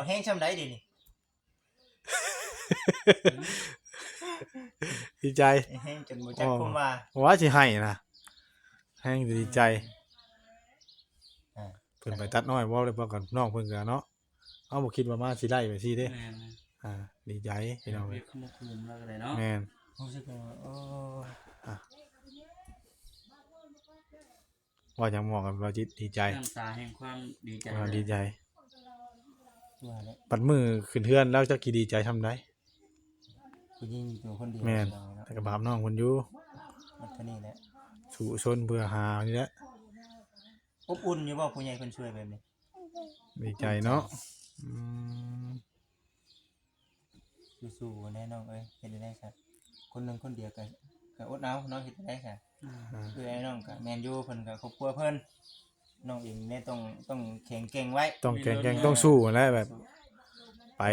แห้งช่ำได้ดินี่ ดีใจ แห้งจนบ่จักคุมว่า ว่าสิให้นะแห้งดีใจเพิ่นไปตัดน้อยบ่เลยบ่กันน้องเพิ่นก็เนาะเอาบ่คิดว่ามาสิไล่ไปสิเด้ดีใจพี่น้องเอ้ย ขมุกขมุมแล้วก็ได้เนาะ แม่น รู้สึกว่าโอ้ ว่าจังหมอกันว่าจิตดีใจ น้ำตาแห่งความดีใจ ว่าดีใจ ว่าแล้ว ปัดมือขึ้นเทือนแล้วจะกี่ดีใจทำได้ ผู้หญิงตัวคนเดียว แม่น เนาะ แต่ก็บาปน้องเพิ่นอยู่ มันเท่านี้แหละ สู่ชนเพื่อหานี่แหละ อบอุ่นอยู่บ่ผู้ใหญ่เพิ่นช่วยแบบนี้ ดีใจเนาะอืม สู้ๆแน่น้องเอ้ยเฮ็ดได้ครับคนหนึงคนเดียวก็อดเอาเนาะเฮ็ดได้ครับคือไอ้น้องก็แม่นอยู่เพิ่นก็ครอบครัวเพิ่นน้องเองเนี่ยต้องแข็งเก่งไว้ ต้องแข็งต้องสู้แหล้วแบบ ไป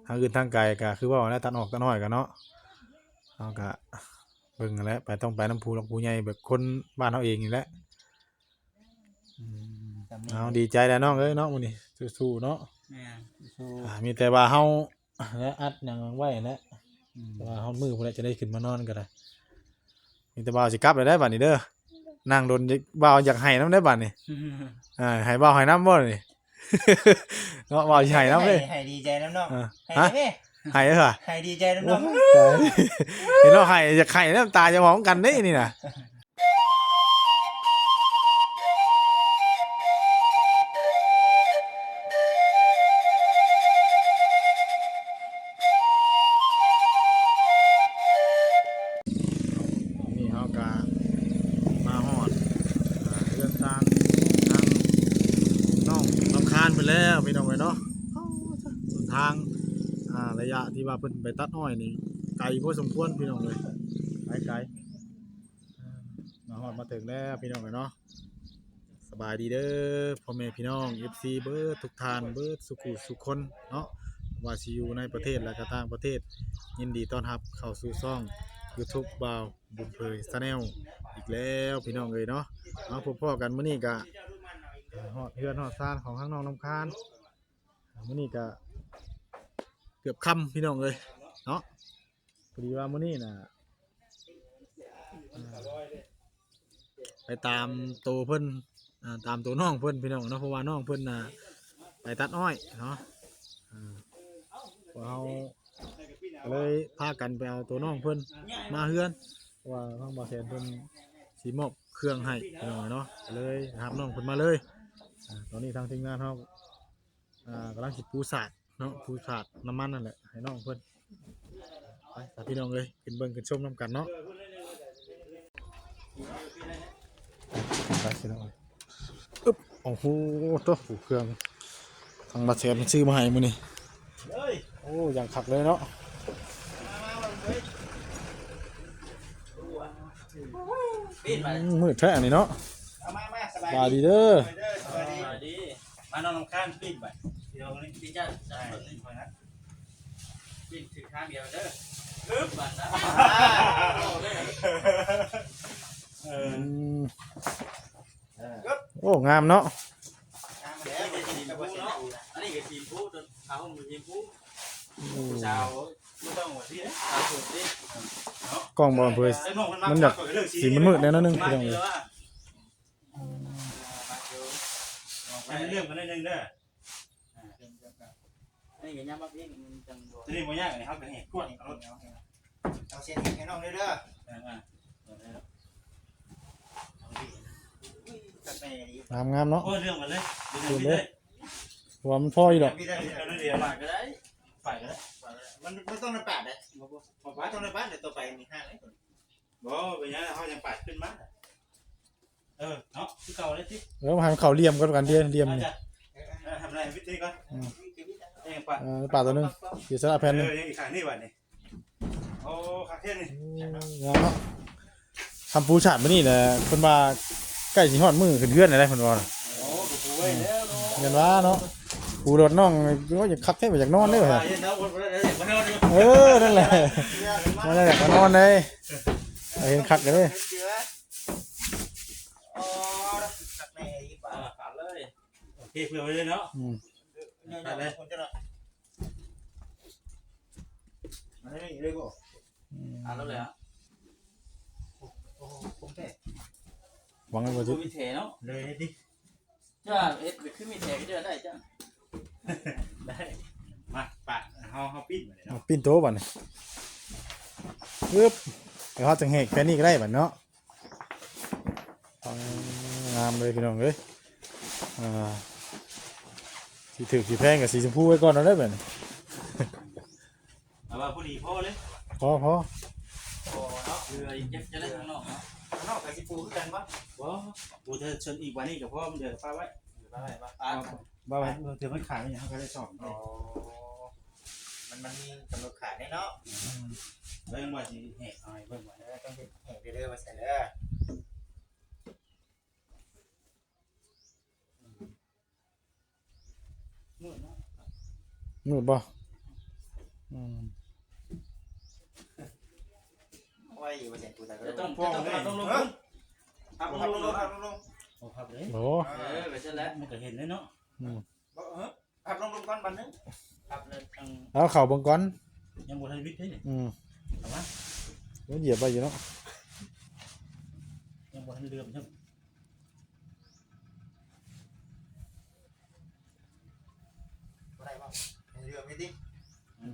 ทางอื่นทางไกลก็คือว่าแล้วตัดออกตัดน้อยกันเนาะเอาก็เบิ่งกันแหล้วไปต้องไปน้ำพุหลวงปู่ใหญ่แบบคนบ้านเฮาเองนี่แหละเอาดีใจแล้วน้องเอ้ยเนาะมื้อนี้สู้ๆเนาะ แม่ สู้ มีแต่ว่าเฮาและอัดหยังไว้แหละแต่ว่าเฮามือพุ่นแหละจะได้ขึ้นมานอนก็ได้มีแต่บ่าวสิกลับได้บัดนี้เด้อนั่งโดนบ่าวอยากให้นำได้บัดนี้ให้บ่าวให้น้ำบ่นี่ เนาะบ่าวสิให้น้ำเด้อ ให้ดีใจน้ำน้องให้ ฮะ เด้ ให้เด้อค่ะ ให้ดีใจน้ำน้อง เห็นเราให้อยากให้น้ำตาจะมองกันได้นี่น่ะนี่เฮาก็มาฮอดเดินทางน้องลำคาญไปแล้วพี่น้องเอ้ยเนาะทางระยะที่ว่าเพิ่นไปตัดอ้อยนี่ไกลพอสมควรพี่น้องเลยไกลมาฮอดมาถึงแล้วพี่น้องเอ้ยเนาะสบายดีเด้อพ่อแม่พี่น้อง FC เบิดทุกท่านเบิดสุขุสุขคนเนาะว่าสิอยู่ในประเทศและก็ต่างประเทศยินดีต้อนรับเข้าสู่ช่อง YouTube บ่าวบุญเผย Channel อีกแล้วพี่น้องเอ้ยเนาะเอาพบพ่อกันมื้อนี้ก็ฮอดเฮือนฮอดซ่านของข้างน้องน้ำคานมื้อนี้ก็เกือบค่ำพี่น้องเลยเนาะพอดีว่ามื้อนี้น่ะไปตามตัวเพิ่นตามตัวน้องเพิ่นพี่น้องเนาะเพราะว่าน้องเพิ่นน่ะไปตัดอ้อยเนาะเราก็เลยพากันไปเอาตัวน้องเพิ่นมาเฮือนเพราะว่าทางบ่าวแสนเพิ่นสิมอบเครื่องให้พี่น้องเนาะก็เลยรับน้องเพิ่นมาเลยตอนนี้ทางทีมงานเฮากำลังสิปูสาดเนาะปูสาดน้ำมันนั่นแหละให้น้องเพิ่นไปสาพี่น้องเลยขึ้นเบิ่งขึ้นชมน้ำกันเนาะไปพี่น้องอึ๊บโอ้โหตัวผูกเครื่องทางบัตรเสียมันซื้อมาให้มื้อนี้โอ้อย่างขักเลยเนาะมืดแท้อันนี้เนาะสบายดีเด้อ สวัสดีมาน้องน้ำข้ามปิดไปเดี๋ยวนี้ พี่จ้าจะเปิดเลยคอยนะวิ่งถึงข้างเดียวเด้อปึ๊บบัดนะ โอ้งามเนาะ แล้วเป็นทีมผู้เนาะ อันนี้ก็ทีมผู้จนเขามีทีมผู้ ชาวไม่ต้องหัวที่ ตามสุดดิ กล้องบอลเพื่อมันอยากสีมันมืดแน่นอนนึงพี่น้องเลย เรื่องกันได้นึงเด้อ นี่ก็ยังมาพี่จัง ทีนี้มันยากเลยครับเป็นเหตุกวนเอารถเอาเสียทีให้น้องเด้องามงามเนาะ โอ้เรื่องกันเลย หัวมันพ่ออยู่ดอก พี่ได้เดี๋ยวฝ่ายก็ได้ฝ่ายก็ได้มันต้องในป่าเลยฝ่ายต้องในป่าเดี๋ยวตัวไปมีห้างเลยบ่เป็นยังเขายังป่าขึ้นมาเนาะที่เก่าเลยสิ แล้วมาให้เขาเลี่ยมกันเลี่ยมนี่ ทำอะไรวิธีก่อนเองป่า ป่าตัวนึงเสียสละแผ่นนึง อีกขางนี่วันนี้โอ้ขาเทียนนี่ งามเนาะทำปูฉาดมานี่แหละคนมาใกล้สิฮอดมือขึ้นเพื่อนอะไรคนว่า โอ้ปูไว้แล้ว เห็นว่าเนาะปูรถน้องก็อยากคักแท้อยากนอนเลยเหรอนั่นแหละนั่นแหละมานอนเลยเห็นคักเลย โอเคเผื่อไว้เลยเนาะ เลยคนจะละมาได้เลยบ่ แล้วเลยอ่ะ โอ้ผมแท้ หวังไว้บ่ กู จิ มีเทเนาะ เลยดิ จ้าเอ็ดขึ้นมีเทก็จะได้จ้า ได้มาปะเฮาปิ้นมาเลยเนาะ ปิ้นโตบัดนี้ปึ๊บเดี๋ยวเฮาจังแหกแค่นี้ก็ได้บัดเนาะงามเลยพี่น้องเอ้ยสีถึกสีแพงกับสีชมพูไว้ก่อนเอาได้แบบนี้ เอาว่าผู้ดีพ่อเลย พอ โอ้เนาะคือจะได้ข้างนอกเนาะ ข้างนอกกับสิปูคือกันบ่บ่ปูเธอชนอีกวันนี้กับพ่อมันเดี๋ยวฟ้าไว้ฟ้าไว้บ่บ่ไว้เดี๋ยวมันขายอย่างเขาก็ได้สอบอ๋อมันมีกำหนดขายได้เนาะแล้วยังว่าสิแหกเอาให้เบิ่งว่าต้องแหกเด้อว่าใส่เด้อ มืดบ่ไว้อยู่ว่าใส่ปูตาก็ จะต้องลงครับลง ครับลงโอ้ครับเลย โอ้ ไปซะแล้ว มันก็เห็นเลยเนาะ ครับลงก่อนบันนึงครับเลย เอาเข่าเบิ่งก่อน ยังบ่ทันวิทย์เลยนี่ เอามาเดี๋ยวเหยียบไปอยู่เนาะ ยังบ่ทันเลื่อมใช่มั้ย อะไรบ้างเรือไม่ดิ้ง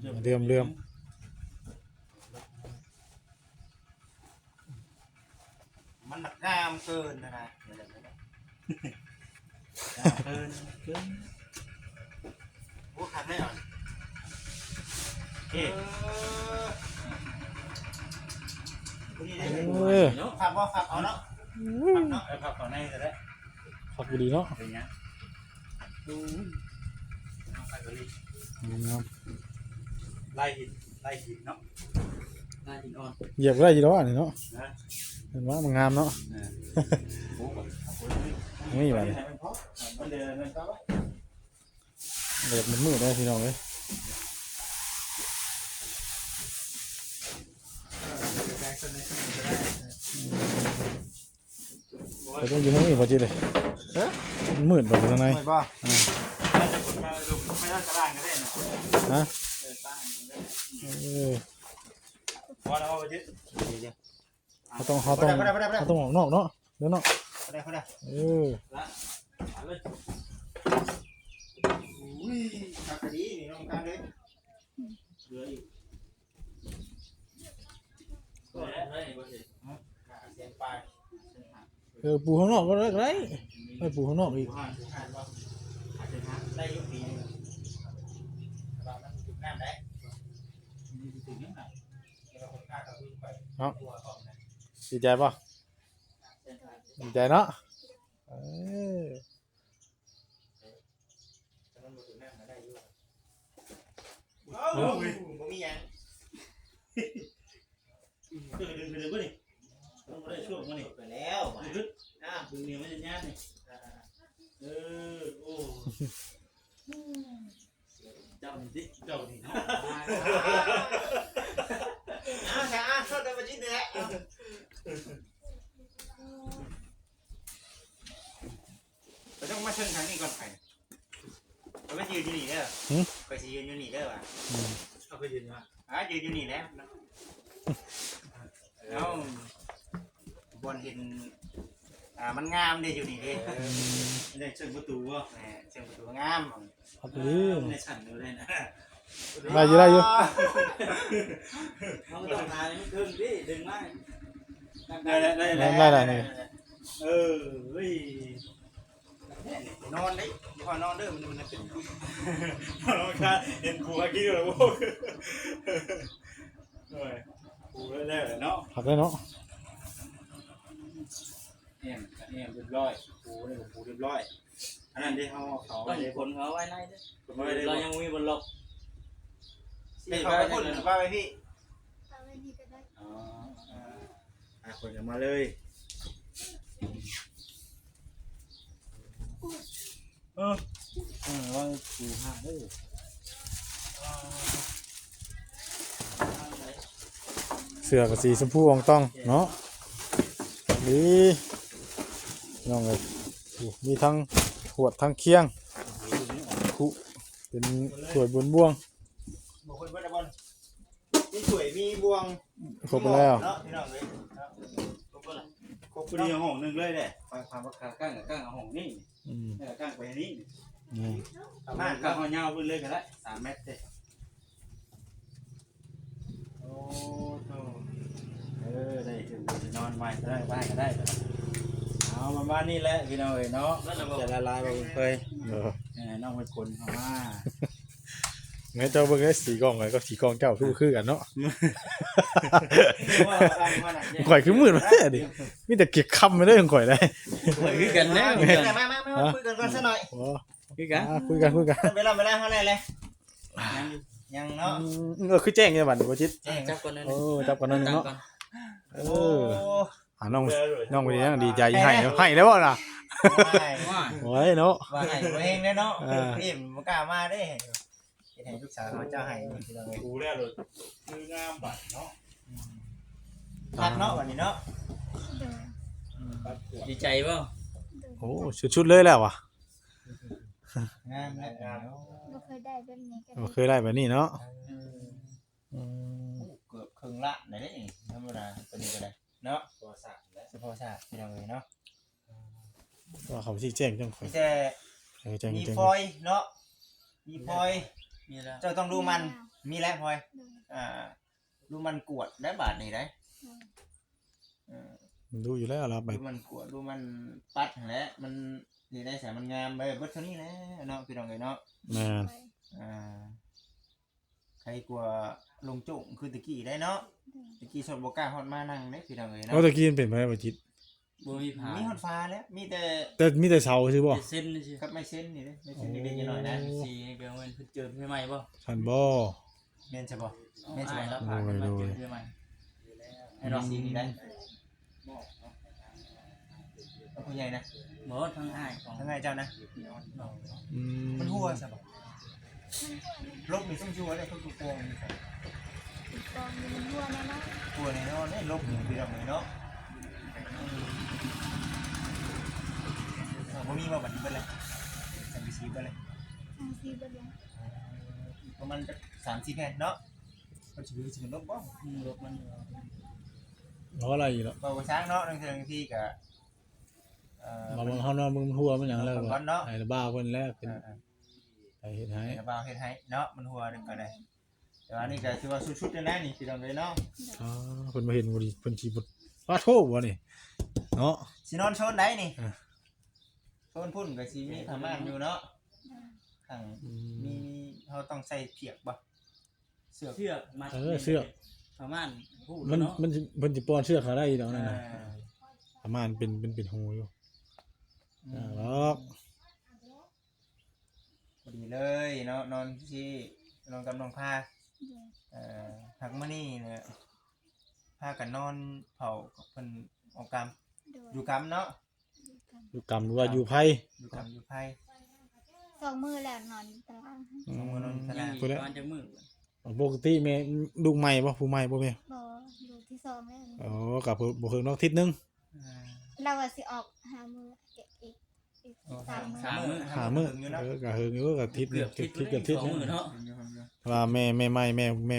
เลื่อม มันหนักงามเกินนะ เกิน โอ้ขัดไม่อ่อน เอ๊ะ คุณนี่ เนาะ ขับว่าขับเอาเนาะ ไอ้พับเข้าในซะแล้ว ขับดีเนาะ เป็นหยังดูเอาไปก็รี งาม ไล่หินเนาะ ได้หินอ่อน เหยียบได้อยู่แล้วอันนี้เนาะเห็นว่ามันงามเนาะ โอ้บ่เอาไป นี่บัดนี้ ให้มันพอมันเดินมันก็ เดือดมันมืดได้พี่น้องเอ้ยแต่ต้องอยู่ข้างนี้พอจิเลยมันมืดบ่ข้างใน ไม่บ้า ถ้าจะคนมาดูไม่ต้องกระด้างก็ได้นะ ฮะ ตั้ง พอแล้วเอาไปยึด เขาต้องออกนอกเนาะเดี๋ยวเนาะ เขาได้ เลย อุ้ยขับคดีนี่น้องการเลย เหลืออีก ก็ได้ก็เห็น เสียงปลาย ปูข้างนอกก็ได้ไม่ปูข้างนอกอีก ผ่านว่าได้ยุคปีนึงเรามันจุดน้ำได้ มีถึงยังไง เราคนฆ่ากับวิ่งไปตัวของนะ ดีใจป่ะดีใจเนาะ มันจุดน้ำได้ยุคโอ้ยผมมียัง ก็ดึงไปเลยบ่นี่ต้องได้ช่วงบ่นี่ ไปแล้ว ดึงดึงเนี่ยมันจะยากนี่โอ้เจ้านี่เจ้านี่เนาะ ชอบได้มาจิ้นเลย เราต้องมาเชิญทางนี้ก่อนไปเราไม่ยืนอยู่นี่เด้อไปยืนอยู่นี่เด้อว่ะ เอาไปยืนมา ยืนอยู่นี่แล้วแล้วบนเห็นมันงามเด้อยู่นี่เด้ ไม่ได้เชิงประตูวะ เชิงประตูงาม ครับดี ในฉันเลยนะ ได้อยู่ เขาต้องทายมันดึงดิดึงมาก ได้นี่ เฮ้ย นอนได้พอนอนเด้อมันเป็น เราค่ะเห็นครูเมื่อกี้เลยโว้ยครูได้เลยเนาะ ขับได้เนาะ เอ็มเรียบร้อยครูเนี่ยครูเรียบร้อยอันนั้นที่เขา ต้องผลเขาไว้ในเด้ ผมไม่ได้ เรายังมีบนหลบ นี่เขาไปพูดว่าไปพี่ คนจะมาเลยว่าครูห้าได้ เสือกับสีชมพูอ่องต้องเนาะดีน้องเลยมีทั้งขวดทั้งเคียง เป็นถ้วยบนบ่วง บุคคลเบิดบอลมีสวยมีบวง ครบไปแล้ว เนาะพี่น้องเลยครบแล้วครบ พอดีห้องนึงเลยแหละ ความราคาก้างกับก้างเอาห้องนี่ อืม ก้างไปนี่ นี่ ประมาณก้างเอายาวขึ้นเลยก็ได้3 เมตรเด้ โอ้โธ่ ได้ถึงนอนไว้ก็ได้บ้านก็ได้ เอาประมาณนี้แหละพี่น้องเอ้ยเนาะจะละลายบ่เคย น้องเป็นคนเข้ามา งั้นเจ้าเบิ่งได้สีกล้องไว้ก็สีกล้องเจ้าคือกันเนาะ ว่าว่าน่ะ ข่อยคือมืดมาดิมีแต่เก็บคำไม่ได้ของข่อยได้ คือกันแน่ มาคุยกันก่อนซะหน่อย โอ้ คือกัน คุยกัน เวลาเท่าไหร่เลยยังเนาะ คือแจ้งเนี่ยบัดนี้บ่จิต จับก่อนนึง โอ้จับกันนั่นเนาะ โอ้ น้องไปยังดีใจให้เนาะให้แล้วบ่ล่ะ ว่า โอ้ยเนาะ ว่าให้ตัวเองเนาะอิ่มบ่กล้ามาเด้ให้ลูกสาวเจ้าให้พี่น้อง กูแล้วเลยคืองามบัดเนาะ พักเนาะวันนี้เนาะ โดย บัดขวด ดีใจป่ะ โอ้ชุดเลยแล้วว่ะ งามและงาม บ่เคยได้แบบนี้กัน เคยได้แบบนี้เนาะ เกือบครึ่งละได้เด้ธรรมดาตัวนี้ก็ได้เนาะ ตัวสั่นแล้ว เฉพาะชาติพี่น้องเอ้ยเนาะ ว่าเขาชี้แจ้งจังข่อย แต่ แจ้ง มี แจ้ง ฟอยเนาะมีฟอย มีแล้ว เจ้าต้องดูมันมีแล้วพลอย โดย ดูมันกวดได้บาทนี่ได้เออ ดูอยู่แล้วล่ะไป ดูมันกวดดูมันปัดแหละมันนี่ได้แสมันงามไปเบิดเท่านี้แหละเนาะพี่น้องเอ้ยเนาะ แม่น โดย ใครกลัวลงจุ่มคือตะกี้ได้เนาะตะกี้สดบกล้าฮอดมานั่งเด้พี่น้องเอ้ย เพ เนาะ ราะตะกี้มันเป็นไปได้บ่จิต บ่มีผ่า มีฮอดฟ้าแล้วมีแต่ แต่มีแต่เสาใช่บ่ เส้นนี่สิ กับไม่เส้นนี่เด้ไม่เส้นเล็กๆน้อยๆนะ สีเกลือมันเพิ่งเจอใหม่ป่ะ ฉันบ่ แม่นใช่บ่ ไม่ใช่แล้วผ่านมาเจอใหม่ ให้รอสีนี่ได้เอาผู้ใหญ่นะ หมดทั้งอ้ายของ ทั้งไงเจ้านะ อืม มันหัวใช่บ่ลบมีต้องชัวร์ได้ทุกตัวมัน อีกกองมีมันรั่วแน่นอน ตัวในเนาะเนี่ยลบอยู่พี่น้องเอ้ยเนาะบ่มีมาบัดนี้เบิดเลยสั่งไปซีเบิดเลย ทางซีบ่เลย ประมาณ3-4แผ่นเนาะมันสิเป็นลบบ่ รถมัน เพราะอะไรอีกล่ะ บ่ช้างเนาะบางทีก็มาเบิ่งเฮานอนเบิ่งทั่วมันหยังแล้ว ก่อนเนาะ ให้ระบ้าเพิ่นแล้วเป็นไปเฮ็ดให้ ให้บ่าวเฮ็ดให้เนาะมันหัวนึงก็ได้แต่ว่านี่ก็ถือว่าสุดๆแล้วนะนี่พี่น้องเอ้ยเนาะ อ๋อเพิ่นมาเห็นบ่ดิเพิ่นสิบ่ว่าโทษบ่นี่เนาะ สินอนโซนใดนี่โซนพุ่นก็สิมีผ้าม่านอยู่เนาะข้างมีเฮาต้องใส่เพียกบ่เสื้อ เชือกมัดประมาณพูด มัน เนาะ มันเพิ่นสิป้อนเชือกเขาได้อีดอกนั่นน่ะ อ่า ประมาณเป็นหูอยู่หรอก พอดีเลยเนาะนอนที่นอนกับน้องพา โดย พักมื้อนี้เนี่ยพากันนอนเผากับเพิ่นออกกรรม โดย อยู่กรรมเนาะ อยู่กรรมหรือว่าอยู่ไผ อยู่กรรมอยู่ไผ 2 มื้อแล้วนอนตาราง อื สอง ม มื้อนอนตา ยั ราง ง อีกประมาณจะมือ ปกติแม่ลูกใหม่บ่ผู้ใหม่บ่แม่ บ่อยู่ที่2แล้ว อ๋อกับบ่เพิ่งนอกทิศนึง เราว่าสิออก5มื้ออีก3มื้อ หามื้อก็เฮิงอยู่ก็ทิศนึงทิศกับทิศ 2 นึง มื้อเนาะ ว่าแม่ใหม่แม่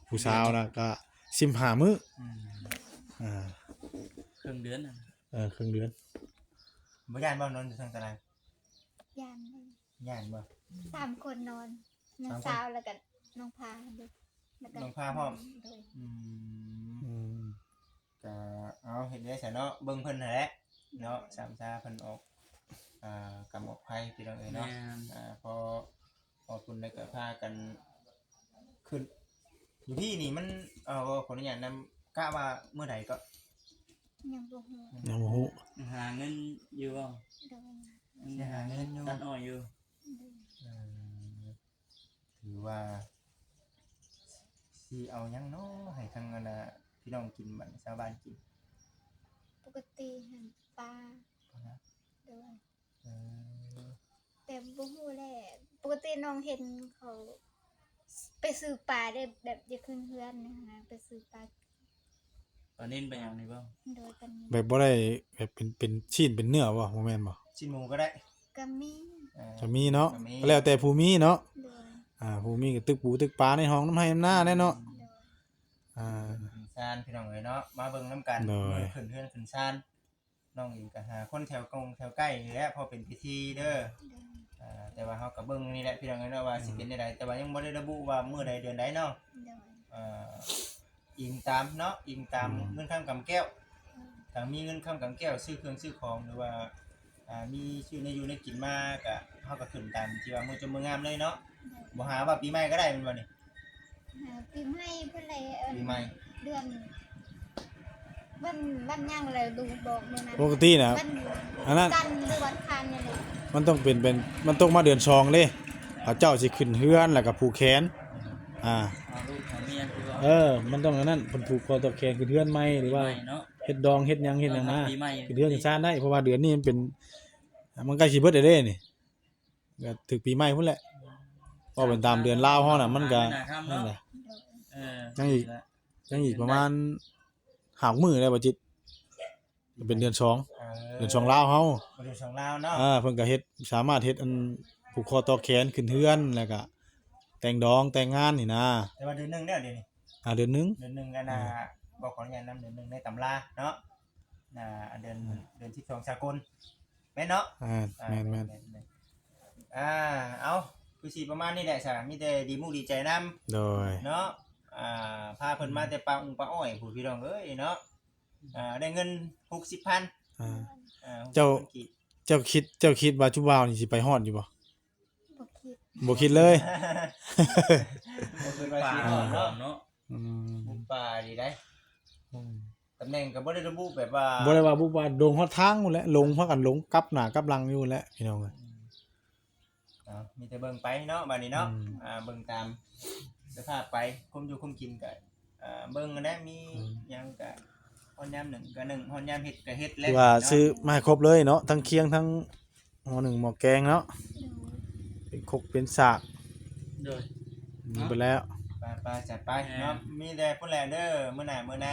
ผู้สาวน่ะก็15มื้ออ่า ครึ่งเดือนน่ะ ครึ่งเดือน บ่ย่านบ่นอนอยู่ทางตาราง ยานเลย ย่านบ่ 3 คนนอนน้องสาวแล้วก็น้องพาด้วยแล้วก็ น้องพาพร้อม โดย อืม ก็เอาเฮ็ดได้ซะเนาะเบิ่งเพิ่นนั่นแหละเนาะสามชาเพิ่นออกกำออกไผพี่น้องเอ้ย แม่ เนาะพอคุณได้ก็พากันขึ้นอยู่ที่นี่มันขออนุญาตนำกะว่าเมื่อใดก็ ยังบ่ฮู้ ยังบ่ฮู้ หาเงินอยู่บ่ โดย สิหาเงินอยู่ ตัดอ้อยอยู่ ถือว่าสิเอาหยังเนาะให้ทางอันน่ะพี่น้องกินบัดนี้ชาวบ้านกิน ปกติหันปลาโดย เออ แต่บ่ฮู้แหละปกติน้องเห็นเขาไปซื้อปลาได้แบบจะขึ้นเฮือนนะไปซื้อปลา ตอนนี้ไปอย่างนี้บ่ โดยกันนี้ แบบบ่ได้แบบเป็นชิ้นเป็นเนื้อบ่บ่แม่นบ่ ชิ้นหมูก็ได้ ก็มี จะมีเนาะ ก็มี ก็แล้วแต่ผู้มีเนาะ โดย ผู้มีก็ตึกปูตึกปลาในห้องน้ำให้น้ำหน้าแน่เนาะ โดย ซานพี่น้องเอ้ยเนาะมาเบิ่งนํกัน โดย มื้อขึ้นเฮือนขึ้นซานน้องอยู่ก็หาคนแถวกงแถวใกล้นี่แหละพอเป็นพิธีเด้อ โดย แต่ว่าเฮาก็เบิ่งนี่แหละพี่น้องเอ้ยเนาะว่าสิเป็นจังไดแต่ว่ายังบ่ได้ระบุว่ามื้อใดเดือนใดเนาะ โดย อ่าอิงตามเนาะอิงตามเงินค้ำกำแก้วถ้ามีเงินค้ำกำแก้วซื้อเครื่องซื้อของหรือว่ามีชื่อในอยู่ในกินมาก็เฮาก็ขึ้นตามที่ว่ามื้อจมมื้องามเลยเนาะบ่หาว่าปีใหม่ก็ได้แม่นบ่นี่ ปีใหม่เพิ่นเลย ปีใหม่ เดือนวันยังเลยดูบอกมื้อนั้น ปกติน่ะ วัน อันนั้น กันหรือวันคันนี่แหละ มันต้องเป็นมันต้องมาเดือนชองเด้เขาเจ้าสิขึ้นเฮือนแล้วก็ผูกแขนเอาลูกเอาเมียคือว่า มันต้องอันนั้นเพิ่นผูกคอตะแขนขึ้นเฮือนใหม่หรือว่า ใหม่เนาะ เฮ็ดดองเฮ็ดหยังเฮ็ดหยังนะ ปีใหม่ ขึ้นเฮือนจังซ่านได้เพราะว่าเดือนนี้มันเป็นมันใกล้สิเบิดแล้วเด้นี่ก็ถึงปีใหม่พุ่นแหละก็เป็นตามเดือนลาวเฮาน่ะมันก็นั่นแหละ เออ ยังอีกประมาณ5 มื้อแล้วบ่จิตก็เป็นเดือนสองเดือนสองลาวเฮา บ่ได้สองลาวเนาะ เพิ่นก็เฮ็ดสามารถเฮ็ดอันผูกคอต่อแขนขึ้นเฮือนแล้วก็แต่งดองแต่งงานนี่นะ แต่ว่าเดือนหนึงเด้อเดี๋ยวนี้ เดือนหนึง เดือนหนึงกันบอกขออนุญาตนำเดือนหนึงในตำราเนาะเดือน12สากลแม่นเนาะ แม่น เอาคือสิประมาณนี้แหละจ้ะมีแต่ดีมุกดีใจนํ โดย เนาะพาเพิ่นมาแต่ปลาอุ้งปลาอ้อยผู้พี่น้องเอ้ยเนาะได้เงิน 60,000 อ่า เจ้า เจ้าคิดว่าจุบ่าวนี่สิไปฮอดอยู่บ่ บ่คิด บ่คิดเลย บ่เคยว่า ป่า สิ เนา เนาะ เนาะ อืม บุกป่าดีได้ตำแหน่งก็บ่ได้ระบุแบบว่า บ่ได้ว่าบุกว่าลงฮอดทางนู่นแหละลงพากันลงกลับหน้ากลับหลังอยู่แหละพี่น้องเอ้ย มีแต่เบิ่งไปเนาะบัดนี้เนาะ อืม เบิ่งตามสภาพไปคุมอยู่คุมกินก็เบิ่งนะมีหยังก็ฮอนยามหนึ่งก็หนึ่งฮอนยามเฮ็ดก็เฮ็ดแล้ว คือว่าซื้อมาให้ครบเลยเนาะทั้งเคียงทั้งหม้อหนึ่งหม้อแกงเนาะ โดย เป็นครกเป็นสาก โดย มีไปแล้ว ไปจัดไปเนาะมีแต่พุ่นแหละเด้อมื้อหน้ามื้อใน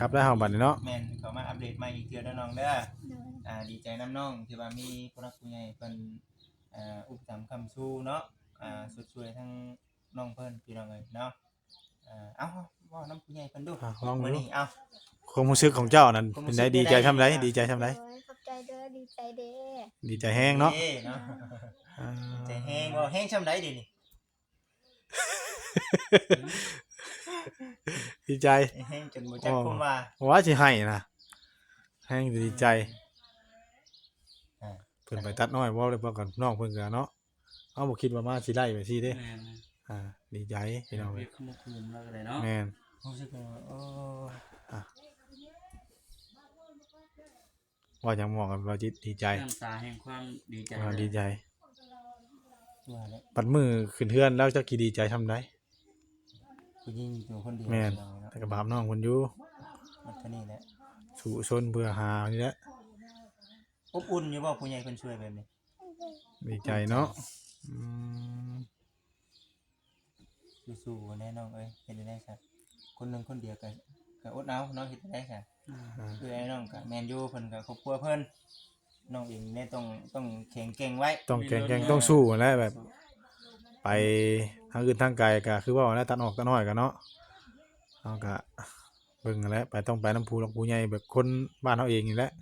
ครับแล้วเฮาบัดนี้เนาะ แม่นเขามาอัปเดตใหม่อีกเทื่อเด้อน้องเด้อ โดย ดีใจน้ำน้องที่ว่ามีผู้รักผู้ใหญ่เพิ่นอุปถัมภ์คำสู้เนาะสุดช่วยทั้งน้องเพิ่นพี่น้องเอ้ยเนาะเอ้าเว้าน้ำผู้ใหญ่เพิ่นดู ลอง มื้อ ดู นี้เอ้า ความรู้สึกของเจ้านั่นเป็นไดดีใจทำไรดีใจทำไร โดยขอบใจเด้อดีใจเด้อ ดีใจแห้งเนาะ เนาะใจแห้งบ่แห้งช่ำใดเดี๋ยวนี้ ดีใจ แห้งจนบ่จักคุมว่า ว่าสิให้นะแห้งดีใจเพิ่นไปตัดน้อยบ่ได้บอกกับน้องเพิ่นก็เนาะเอาบ่คิดว่ามาสิไล่ไปสิเด้ แม่น ดีใจพี่น้อง เรี เอ้ ย ย กขมุกคุมแล้วก็ได้เนาะ แม่น รู้สึกว่าโอ้ ว่าจังหมองกันว่าจิตดีใจ น้ำตาแห่งความดีใจ ดีใจ ว่าแล้ว ปัดมือขึ้นเฮือนแล้วจะกี่ดีใจทำได้ ผู้หญิงอยู่คนเดียว แม่น เนาะ แต่ก็บาปน้องเพิ่นอยู่ มันก็นี่แหละ สู่ชนเพื่อหานี่แหละ อบอุ่นอยู่บ่ผู้ใหญ่เพิ่นช่วยแบบนี้ ดีใจเนาะอืม สู้ๆแน่น้องเอ้ยเฮ็ดได้ครับคนหนึงคนเดียวก็อดเอาเนาะเฮ็ดได้ครับ คือไอ้น้องกับแมนยูเพิ่นกับครอบครัวเพิ่นน้องเองเนี่ยต้องแข็งเก่งไว้ ต้องแข่งต้องสู้แหล้วแบบ ไปทางอื่นทางไกลก็คือว่าแล้วตัดออกตัดน้อยกันเนาะเอาก็เบิ่งกันแหล้วไปต้องไปน้ำพุลำพูใหญ่แบบคนบ้านเฮาเองนี่แหละ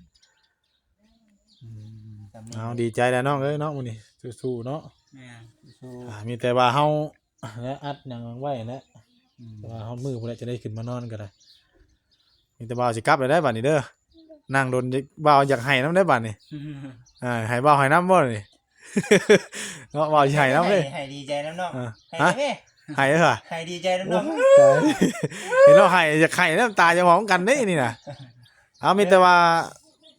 เอาดีใจแล้วน้องเอ้ยเนาะมื้อนี้สู้ๆเนาะ แม่น สู้ มีแต่ว่าเฮาและอัดหยังไว้นะแต่ว่าเฮามือพุ่นแหละจะได้ขึ้นมานอนก็ได้มีแต่บ่าวสิกลับได้บัดนี้เด้อนั่งโดนบ่าวอยากให้นำได้บัดนี้ให้บ่าวให้น้ำบ่นี่ เนาะบ่าวสิให้น้ำเด้อ ให้ดีใจน้ำน้อง ฮะ ให้ ให้เด้อค่ะ ให้ดีใจน้ำน้อง เห็นเราให้อยากให้น้ำตาจะมองกันเด้นี่น่ะเอามีแต่ว่า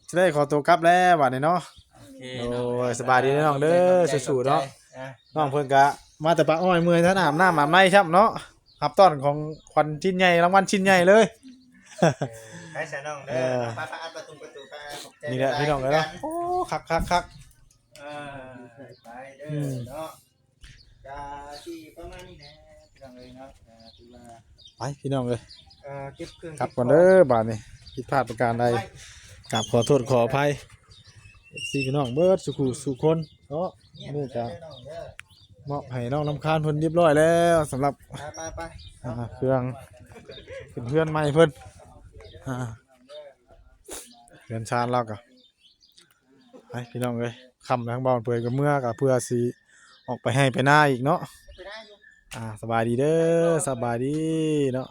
จะได้ขอตัวกลับแล้วบัดนี้เนาะ โอเค โอ้ เนาะ ยสบายดีเด้อน้องเด้อสู้ๆเนาะน้องเพิ่นก็มาแต่ปากอ้อยเมื่อยท่านอาบน้ำอาบในครับเนาะรับต้อนของขวัญชิ้นใหญ่รางวัลชิ้นใหญ่เลย ให้ซะน้องเด้อป้าอัดประตูไปขอบใจ นี่แหละพี่น้องเลยเนาะโอ้คัก ไปเด้อเนาะจะที่ประมาณนี้แหละพี่น้องเอ้ยเนาะคือว่า ไปพี่น้องเลย เก็บเครื่อง ครับก่อนเด้อบาดนี้ผิดพลาดประการใดกราบขอโทษขออภัยพี่น้องเบิดสุขุสุคน เนาะ เนี่ย นี่จ้ะ เด้อน้องเด้อ มอบให้น้องน้ำคานเพิ่นเรียบร้อยแล้วสำหรับ ไป เครื่องขึ้นเพื่อนใหม่เพิ่นอ่าเพื่อนชาญเราก็ไปพี่น้องเอ้ยค่ำทางบ้านเปื่อยก็เมื่อก็เพื่อสิออกไปให้ไปหน้าอีกเนาะ ไปได้อยู่ สบายดีเด้อสบายดีเนาะ